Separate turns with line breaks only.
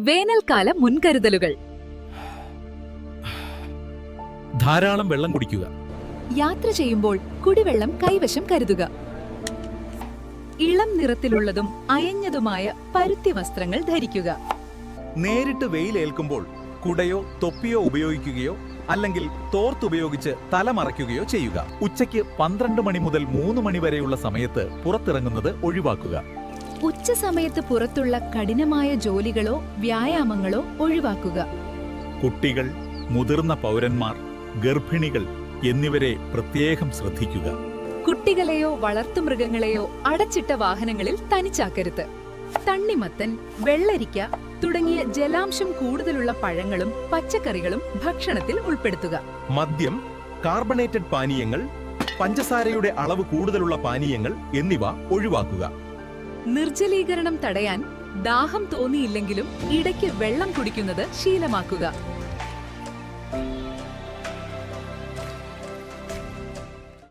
വേനൽക്കാല മുൻകരുതലുകൾ.
ധാരാളം വെള്ളം കുടിക്കുക.
യാത്ര ചെയ്യുമ്പോൾ കുടിവെള്ളം കൈവശം കരുതുക. ഇളം നിറത്തിലുള്ളതും അയഞ്ഞതുമായ പരുത്തി വസ്ത്രങ്ങൾ ധരിക്കുക.
നേരിട്ട് വെയിലേൽക്കുമ്പോൾ കുടയോ തൊപ്പിയോ ഉപയോഗിക്കുകയോ അല്ലെങ്കിൽ തോർത്തുപയോഗിച്ച് തലമറയ്ക്കുകയോ ചെയ്യുക. ഉച്ചയ്ക്ക് 12 മണി മുതൽ 3 മണി വരെയുള്ള സമയത്ത് പുറത്തിറങ്ങുന്നത് ഒഴിവാക്കുക.
ഉച്ച സമയത്ത് പുറത്തുള്ള കഠിനമായ ജോലികളോ വ്യായാമങ്ങളോ ഒഴിവാക്കുക.
കുട്ടികൾ, മുതിർന്ന പൗരന്മാർ, ഗർഭിണികൾ എന്നിവരെ പ്രത്യേകം ശ്രദ്ധിക്കുക.
കുട്ടികളെയോ വളർത്തുമൃഗങ്ങളെയോ അടച്ചിട്ട വാഹനങ്ങളിൽ തനിച്ചാക്കരുത്. തണ്ണിമത്തൻ, വെള്ളരിക്ക തുടങ്ങിയ ജലാംശം കൂടുതലുള്ള പഴങ്ങളും പച്ചക്കറികളും ഭക്ഷണത്തിൽ ഉൾപ്പെടുത്തുക.
മദ്യം, കാർബണേറ്റഡ് പാനീയങ്ങൾ, പഞ്ചസാരയുടെ അളവ് കൂടുതലുള്ള പാനീയങ്ങൾ എന്നിവ ഒഴിവാക്കുക.
നിർജ്ജലീകരണം തടയാൻ ദാഹം തോന്നിയില്ലെങ്കിലും ഇടയ്ക്ക് വെള്ളം കുടിക്കുന്നത് ശീലമാക്കുക.